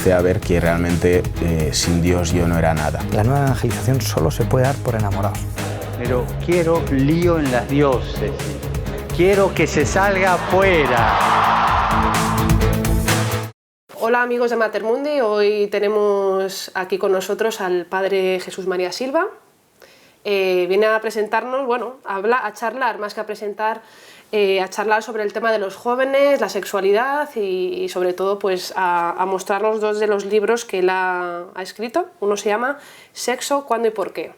empecé a ver que realmente sin Dios yo no era nada. La nueva evangelización solo se puede dar por enamorados. Pero quiero lío en las diócesis. Quiero que se salga afuera. Hola amigos de Mater Mundi, hoy tenemos aquí con nosotros al padre Jesús María Silva. Viene a presentarnos, bueno, a charlar, más que a presentar, a charlar sobre el tema de los jóvenes, la sexualidad y sobre todo pues a mostrarnos dos de los libros que él ha escrito. Uno se llama Sexo, ¿cuándo y por qué?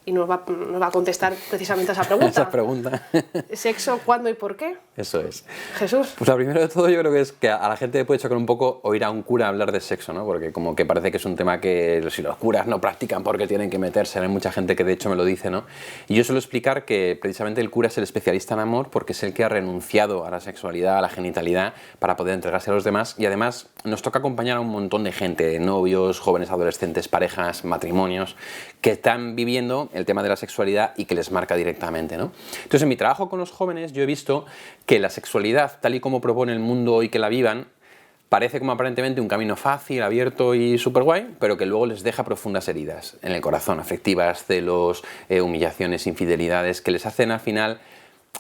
Y nos va a contestar precisamente a esa pregunta. Esa pregunta. Sexo, ¿cuándo y por qué? Eso es. Jesús. Pues lo primero de todo yo creo que es que a la gente le puede chocar un poco oír a un cura hablar de sexo, ¿no? Porque como que parece que es un tema que si los curas no practican porque tienen que meterse, hay mucha gente que de hecho me lo dice, ¿no? Y yo suelo explicar que precisamente el cura es el especialista en amor porque es el que ha renunciado a la sexualidad, a la genitalidad para poder entregarse a los demás, y además nos toca acompañar a un montón de gente, novios, jóvenes, adolescentes, parejas, matrimonios, que están viviendo el tema de la sexualidad y que les marca directamente, ¿no? Entonces, en mi trabajo con los jóvenes yo he visto que la sexualidad, tal y como propone el mundo hoy que la vivan, parece como aparentemente un camino fácil, abierto y súper guay, pero que luego les deja profundas heridas en el corazón, afectivas, celos, humillaciones, infidelidades, que les hacen al final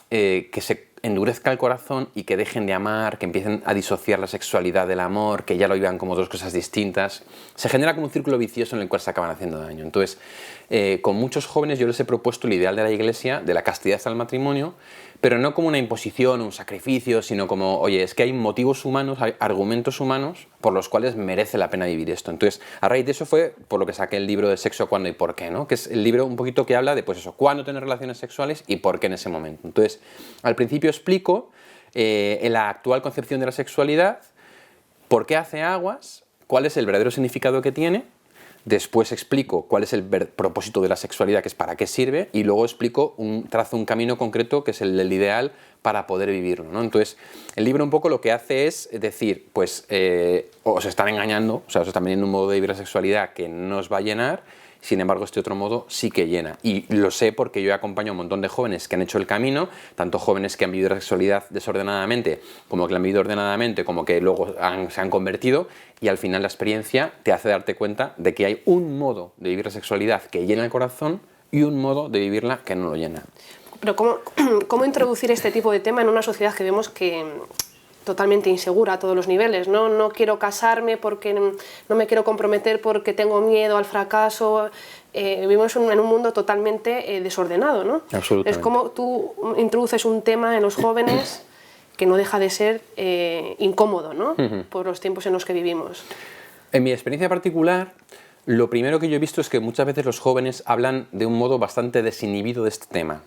que se endurezca el corazón y que dejen de amar, que empiecen a disociar la sexualidad del amor, que ya lo vivan como dos cosas distintas. Se genera como un círculo vicioso en el cual se acaban haciendo daño. Entonces, con muchos jóvenes yo les he propuesto el ideal de la Iglesia, de la castidad hasta el matrimonio, pero no como una imposición, un sacrificio, sino como, oye, es que hay motivos humanos, hay argumentos humanos por los cuales merece la pena vivir esto. Entonces, a raíz de eso fue por lo que saqué el libro de Sexo, Cuándo y Por qué, ¿no? Que es el libro un poquito que habla de, pues eso, cuándo tener relaciones sexuales y por qué en ese momento. Entonces, al principio explico en la actual concepción de la sexualidad por qué hace aguas, cuál es el verdadero significado que tiene. Después explico cuál es el propósito de la sexualidad, que es para qué sirve, y luego explico trazo un camino concreto que es el ideal para poder vivirlo, ¿no? Entonces, el libro un poco lo que hace es decir, pues os están engañando, o sea, os están vendiendo un modo de vivir la sexualidad que no os va a llenar. Sin embargo, este otro modo sí que llena. Y lo sé porque yo he acompañado a un montón de jóvenes que han hecho el camino, tanto jóvenes que han vivido la sexualidad desordenadamente, como que la han vivido ordenadamente, como que luego se han convertido, y al final la experiencia te hace darte cuenta de que hay un modo de vivir la sexualidad que llena el corazón y un modo de vivirla que no lo llena. Pero ¿cómo introducir este tipo de tema en una sociedad que vemos que totalmente insegura a todos los niveles, ¿no? No quiero casarme porque no me quiero comprometer porque tengo miedo al fracaso. Vivimos en un mundo totalmente desordenado, ¿no? Absolutamente. Es como tú introduces un tema en los jóvenes que no deja de ser incómodo, ¿no? Por los tiempos en los que vivimos. En mi experiencia particular, lo primero que yo he visto es que muchas veces los jóvenes hablan de un modo bastante desinhibido de este tema.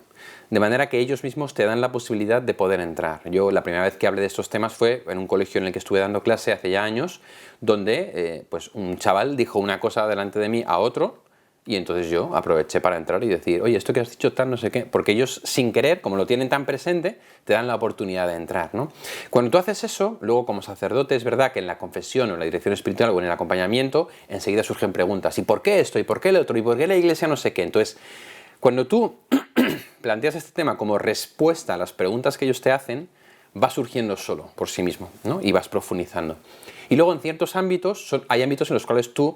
De manera que ellos mismos te dan la posibilidad de poder entrar. Yo la primera vez que hablé de estos temas fue en un colegio en el que estuve dando clase hace ya años, donde pues un chaval dijo una cosa delante de mí a otro, y entonces yo aproveché para entrar y decir, oye, esto que has dicho tal, no sé qué, porque ellos sin querer, como lo tienen tan presente, te dan la oportunidad de entrar, ¿no? Cuando tú haces eso, luego como sacerdote es verdad que en la confesión o en la dirección espiritual o en el acompañamiento, enseguida surgen preguntas, ¿y por qué esto? ¿Y por qué el otro? ¿Y por qué la Iglesia no sé qué? Entonces, cuando tú planteas este tema como respuesta a las preguntas que ellos te hacen, va surgiendo solo, por sí mismo, ¿no? Y vas profundizando. Y luego en ciertos ámbitos, hay ámbitos en los cuales tú,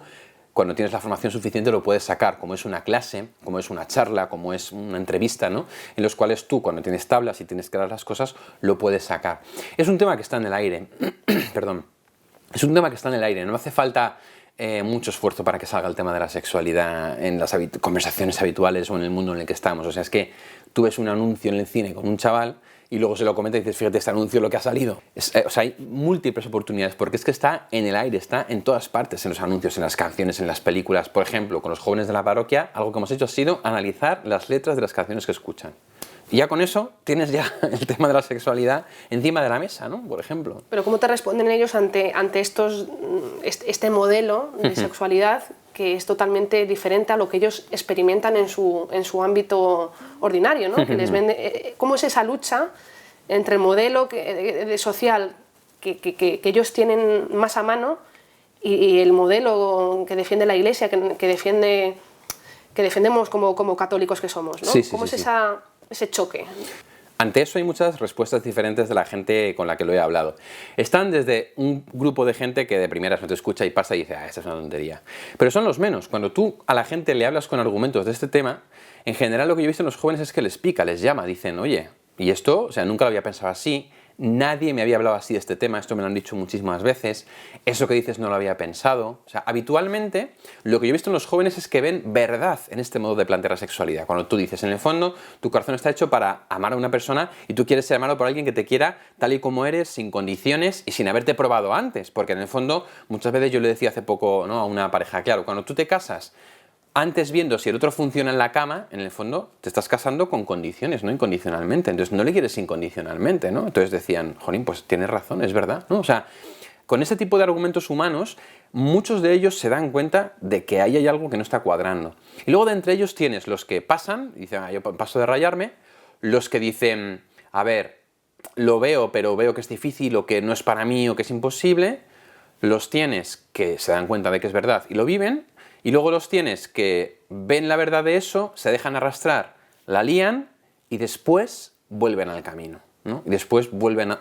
cuando tienes la formación suficiente, lo puedes sacar, como es una clase, como es una charla, como es una entrevista, ¿no? En los cuales tú, cuando tienes tablas y tienes claras las cosas, lo puedes sacar. Es un tema que está en el aire, perdón, es un tema que está en el aire, no hace falta mucho esfuerzo para que salga el tema de la sexualidad en las conversaciones habituales o en el mundo en el que estamos. O sea, es que tú ves un anuncio en el cine con un chaval y luego se lo comenta y dices, fíjate, este anuncio lo que ha salido. O sea, hay múltiples oportunidades porque es que está en el aire, está en todas partes, en los anuncios, en las canciones, en las películas. Por ejemplo, con los jóvenes de la parroquia, algo que hemos hecho ha sido analizar las letras de las canciones que escuchan. Y ya con eso tienes ya el tema de la sexualidad encima de la mesa, ¿no? Por ejemplo. Pero ¿cómo te responden ellos ante este modelo de sexualidad que es totalmente diferente a lo que ellos experimentan en su ámbito ordinario, ¿no? Que les vende, ¿cómo es esa lucha entre el modelo social que ellos tienen más a mano y el modelo que defiende la Iglesia, que defendemos como católicos que somos, ¿no? Sí, sí, ¿Cómo sí, es sí. ese choque? Ante eso hay muchas respuestas diferentes de la gente con la que lo he hablado. Están desde un grupo de gente que de primeras no te escucha y pasa y dice, esta es una tontería. Pero son los menos. Cuando tú a la gente le hablas con argumentos de este tema, en general lo que yo he visto en los jóvenes es que les pica, les llama, dicen, oye, y esto, o sea, nunca lo había pensado así, nadie me había hablado así de este tema, esto me lo han dicho muchísimas veces, eso que dices no lo había pensado. O sea, habitualmente lo que yo he visto en los jóvenes es que ven verdad en este modo de plantear la sexualidad. Cuando tú dices, en el fondo, tu corazón está hecho para amar a una persona y tú quieres ser amado por alguien que te quiera tal y como eres, sin condiciones y sin haberte probado antes. Porque en el fondo, muchas veces yo le decía hace poco, ¿no?, a una pareja, claro, cuando tú te casas, antes viendo si el otro funciona en la cama, en el fondo te estás casando con condiciones, no incondicionalmente. Entonces no le quieres incondicionalmente, ¿no? Entonces decían, jolín, pues tienes razón, es verdad, ¿no? O sea, con este tipo de argumentos humanos, muchos de ellos se dan cuenta de que ahí hay algo que no está cuadrando. Y luego de entre ellos tienes los que pasan, dicen, yo paso de rayarme, los que dicen, a ver, lo veo, pero veo que es difícil o que no es para mí o que es imposible. Los tienes que se dan cuenta de que es verdad y lo viven. Y luego los tienes que ven la verdad de eso, se dejan arrastrar, la lían y después vuelven al camino, ¿no? Y después vuelven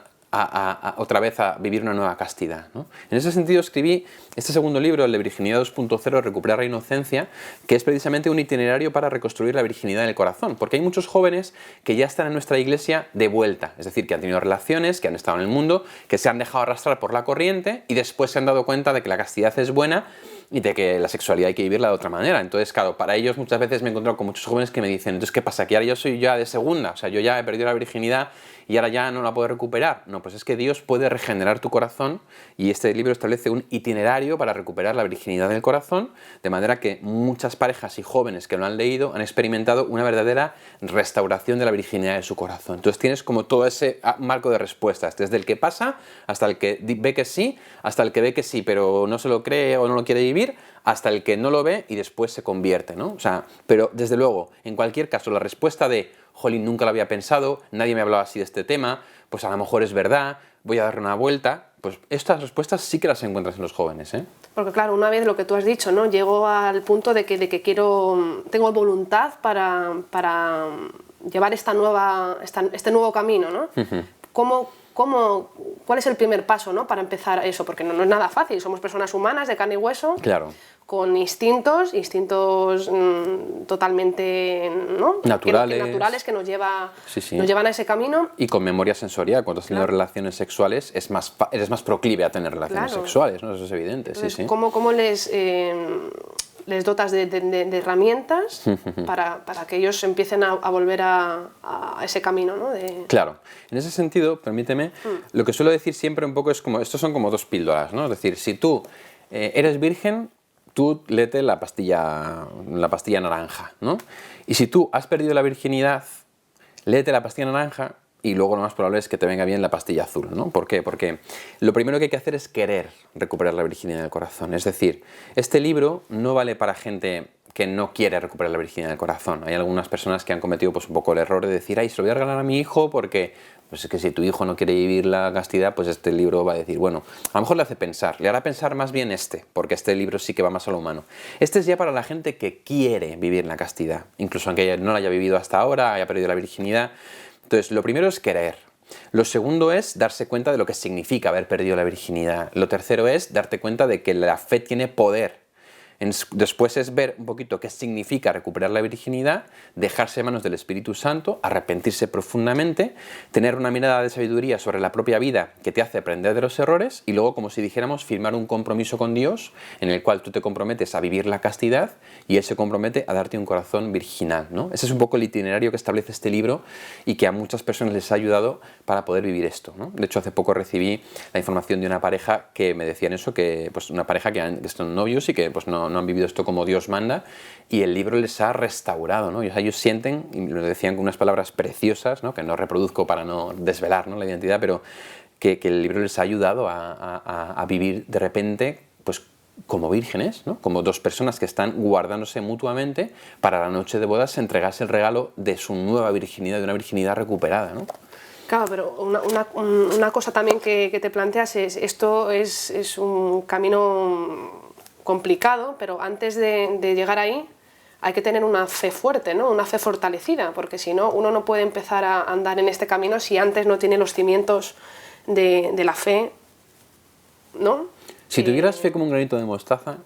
otra vez a vivir una nueva castidad, ¿no? En ese sentido escribí este segundo libro, el de Virginidad 2.0, Recuperar la inocencia, que es precisamente un itinerario para reconstruir la virginidad en el corazón, porque hay muchos jóvenes que ya están en nuestra iglesia de vuelta, es decir, que han tenido relaciones, que han estado en el mundo, que se han dejado arrastrar por la corriente y después se han dado cuenta de que la castidad es buena y de que la sexualidad hay que vivirla de otra manera. Entonces, claro, para ellos muchas veces me he encontrado con muchos jóvenes que me dicen, entonces, ¿qué pasa? Que ahora yo soy ya de segunda, o sea, yo ya he perdido la virginidad y ahora ya no la puedo recuperar. No, pues es que Dios puede regenerar tu corazón y este libro establece un itinerario para recuperar la virginidad del corazón, de manera que muchas parejas y jóvenes que lo han leído han experimentado una verdadera restauración de la virginidad de su corazón. Entonces tienes como todo ese marco de respuestas, desde el que pasa hasta el que ve que sí, hasta el que ve que sí, pero no se lo cree o no lo quiere vivir, hasta el que no lo ve y después se convierte, ¿no? O sea, pero desde luego, en cualquier caso, la respuesta de jolín, nunca lo había pensado, nadie me hablaba así de este tema, pues a lo mejor es verdad, voy a darle una vuelta, pues estas respuestas sí que las encuentras en los jóvenes, ¿eh? Porque claro, una vez lo que tú has dicho, ¿no? Llego al punto de que tengo voluntad para llevar este nuevo camino, ¿no? ¿Cuál es el primer paso, ¿no?, para empezar eso? Porque no es nada fácil, somos personas humanas de carne y hueso, claro, con instintos totalmente, ¿no?, naturales que nos llevan a ese camino. Y con memoria sensorial, cuando has tenido relaciones sexuales eres más proclive a tener relaciones sexuales, ¿no? Eso es evidente. Entonces, sí. ¿Cómo les dotas de herramientas para que ellos empiecen a volver a ese camino, ¿no? Claro, en ese sentido, permíteme, lo que suelo decir siempre un poco es como, estos son como dos píldoras, ¿no? Es decir, si tú eres virgen, tú léete la pastilla naranja, ¿no? Y si tú has perdido la virginidad, léete la pastilla naranja y luego lo más probable es que te venga bien la pastilla azul, ¿no? ¿Por qué? Porque lo primero que hay que hacer es querer recuperar la virginidad del corazón. Es decir, este libro no vale para gente que no quiere recuperar la virginidad del corazón. Hay algunas personas que han cometido pues un poco el error de decir, ay, se lo voy a regalar a mi hijo porque pues es que si tu hijo no quiere vivir la castidad, pues este libro va a decir, bueno, a lo mejor le hace pensar, le hará pensar más bien porque este libro sí que va más a lo humano. Este es ya para la gente que quiere vivir la castidad, incluso aunque no la haya vivido hasta ahora, haya perdido la virginidad. Entonces, lo primero es querer. Lo segundo es darse cuenta de lo que significa haber perdido la virginidad. Lo tercero es darte cuenta de que la fe tiene poder. Después es ver un poquito qué significa recuperar la virginidad, dejarse en manos del Espíritu Santo, arrepentirse profundamente, tener una mirada de sabiduría sobre la propia vida que te hace aprender de los errores y luego, como si dijéramos, firmar un compromiso con Dios en el cual tú te comprometes a vivir la castidad y Él se compromete a darte un corazón virginal, ¿no? Ese es un poco el itinerario que establece este libro y que a muchas personas les ha ayudado para poder vivir esto, ¿no? De hecho, hace poco recibí la información de una pareja que me decían eso, que pues una pareja que son novios y que pues no han vivido esto como Dios manda y el libro les ha restaurado, ¿no? Ellos sienten, y lo decían con unas palabras preciosas, ¿no?, que no reproduzco para no desvelar, ¿no?, la identidad, pero que el libro les ha ayudado a vivir de repente pues como vírgenes, ¿no?, como dos personas que están guardándose mutuamente para la noche de bodas entregarse el regalo de su nueva virginidad, de una virginidad recuperada, ¿no? Claro, pero una cosa también que te planteas es, esto es un camino complicado, pero antes de llegar ahí hay que tener una fe fuerte, ¿no? Una fe fortalecida, porque si no, uno no puede empezar a andar en este camino si antes no tiene los cimientos de la fe, ¿no? Si tuvieras fe como un granito de mostaza,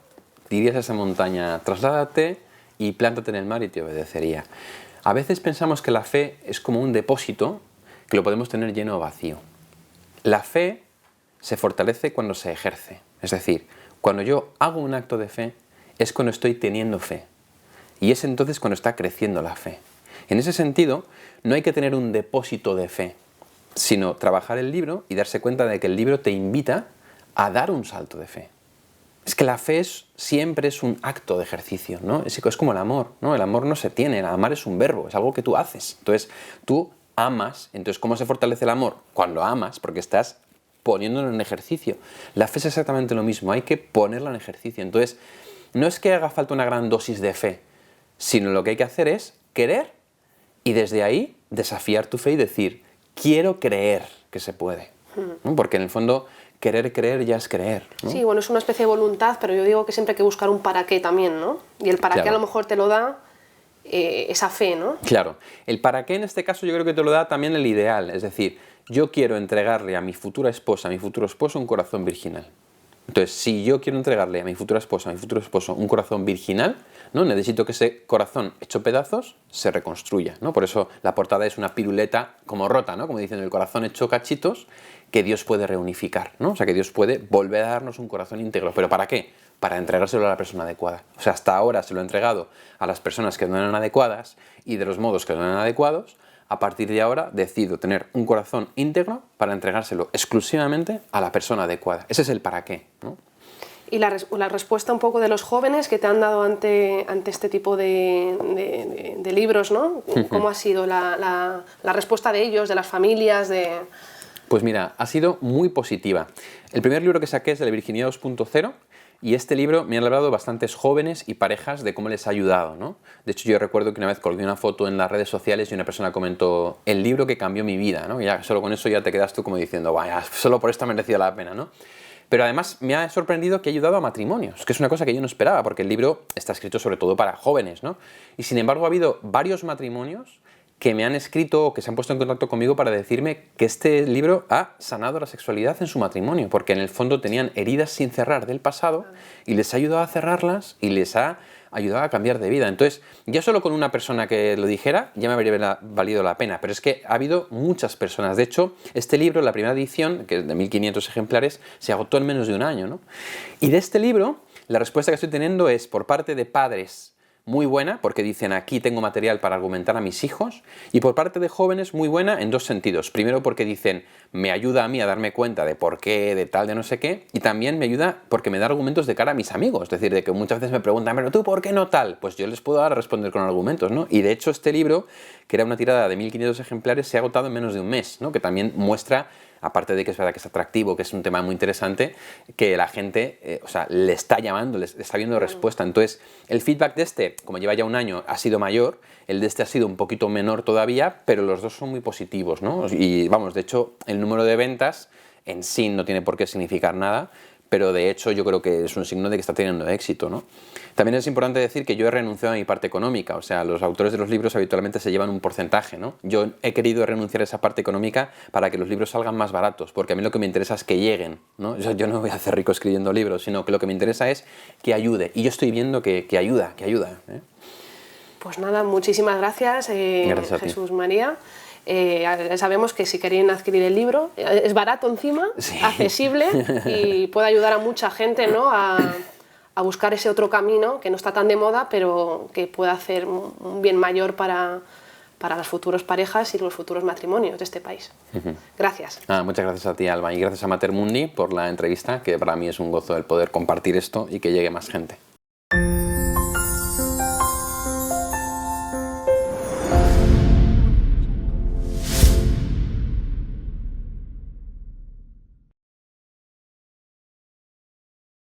dirías a esa montaña, trasládate y plántate en el mar y te obedecería. A veces pensamos que la fe es como un depósito que lo podemos tener lleno o vacío. La fe se fortalece cuando se ejerce. Es decir, cuando yo hago un acto de fe, es cuando estoy teniendo fe. Y es entonces cuando está creciendo la fe. En ese sentido, no hay que tener un depósito de fe, sino trabajar el libro y darse cuenta de que el libro te invita a dar un salto de fe. Es que la fe siempre es un acto de ejercicio, ¿no? Es como el amor, ¿no? El amor no se tiene, el amar es un verbo, es algo que tú haces. Entonces, tú amas. Entonces, ¿cómo se fortalece el amor? Cuando amas, porque estás poniéndolo en ejercicio. La fe es exactamente lo mismo, hay que ponerla en ejercicio. Entonces, no es que haga falta una gran dosis de fe, sino lo que hay que hacer es querer y desde ahí desafiar tu fe y decir, quiero creer que se puede. ¿No? Porque en el fondo, querer creer ya es creer, ¿no? Sí, bueno, es una especie de voluntad, pero yo digo que siempre hay que buscar un para qué también, ¿no? Y el para qué a lo mejor te lo da esa fe, ¿no? Claro. El para qué en este caso yo creo que te lo da también el ideal. Es decir, yo quiero entregarle a mi futura esposa, a mi futuro esposo, un corazón virginal. Entonces, si yo quiero entregarle a mi futura esposa, a mi futuro esposo, un corazón virginal, ¿no? Necesito que ese corazón hecho pedazos se reconstruya, ¿no? Por eso la portada es una piruleta como rota, ¿no? Como dicen, el corazón hecho cachitos que Dios puede reunificar, ¿no? O sea, que Dios puede volver a darnos un corazón íntegro. ¿Pero para qué? Para entregárselo a la persona adecuada. O sea, hasta ahora se lo he entregado a las personas que no eran adecuadas y de los modos que no eran adecuados. A partir de ahora decido tener un corazón íntegro para entregárselo exclusivamente a la persona adecuada. Ese es el para qué, ¿no? Y la respuesta un poco de los jóvenes que te han dado ante este tipo de libros, ¿no? ¿Cómo ha sido la respuesta de ellos, de las familias? Pues mira, ha sido muy positiva. El primer libro que saqué es el Virginidad 2.0 y este libro me han hablado bastantes jóvenes y parejas de cómo les ha ayudado, ¿no? De hecho, yo recuerdo que una vez colgué una foto en las redes sociales y una persona comentó el libro que cambió mi vida, ¿no? Y ya solo con eso ya te quedas tú como diciendo, vaya, solo por esto ha merecido la pena, ¿no? Pero además me ha sorprendido que ha ayudado a matrimonios, que es una cosa que yo no esperaba, porque el libro está escrito sobre todo para jóvenes, ¿no? Y sin embargo ha habido varios matrimonios que me han escrito o que se han puesto en contacto conmigo para decirme que este libro ha sanado la sexualidad en su matrimonio, porque en el fondo tenían heridas sin cerrar del pasado y les ha ayudado a cerrarlas y les ha ayudado a cambiar de vida. Entonces, ya solo con una persona que lo dijera ya me habría valido la pena, pero es que ha habido muchas personas. De hecho, este libro, la primera edición, que es de 1500 ejemplares, se agotó en menos de un año, ¿no? Y de este libro, la respuesta que estoy teniendo es por parte de padres muy buena, porque dicen aquí tengo material para argumentar a mis hijos, y por parte de jóvenes muy buena en dos sentidos. Primero porque dicen, me ayuda a mí a darme cuenta de por qué, de tal, de no sé qué, y también me ayuda porque me da argumentos de cara a mis amigos. Es decir, de que muchas veces me preguntan, pero tú, ¿por qué no tal? Pues yo les puedo dar a responder con argumentos, ¿no? Y de hecho este libro, que era una tirada de 1500 ejemplares, se ha agotado en menos de un mes, ¿no? Que también muestra, aparte de que es verdad que es atractivo, que es un tema muy interesante, que la gente le está llamando, le está viendo respuesta. Entonces, el feedback de este, como lleva ya un año, ha sido mayor, el de este ha sido un poquito menor todavía, pero los dos son muy positivos, ¿no? Y vamos, de hecho, el número de ventas en sí no tiene por qué significar nada, pero de hecho yo creo que es un signo de que está teniendo éxito, ¿no? También es importante decir que yo he renunciado a mi parte económica, o sea, los autores de los libros habitualmente se llevan un porcentaje, ¿no? Yo he querido renunciar a esa parte económica para que los libros salgan más baratos, porque a mí lo que me interesa es que lleguen, ¿no? O sea, yo no voy a hacer rico escribiendo libros, sino que lo que me interesa es que ayude, y yo estoy viendo que ayuda, ¿eh? Pues nada, muchísimas gracias, Gracias a ti. Jesús María. Sabemos que si queréis adquirir el libro, es barato encima, sí, accesible y puede ayudar a mucha gente, ¿no? a buscar ese otro camino que no está tan de moda, pero que puede hacer un bien mayor para las futuras parejas y los futuros matrimonios de este país. Gracias. Muchas gracias a ti, Alba, y gracias a Mater Mundi por la entrevista, que para mí es un gozo el poder compartir esto y que llegue más gente.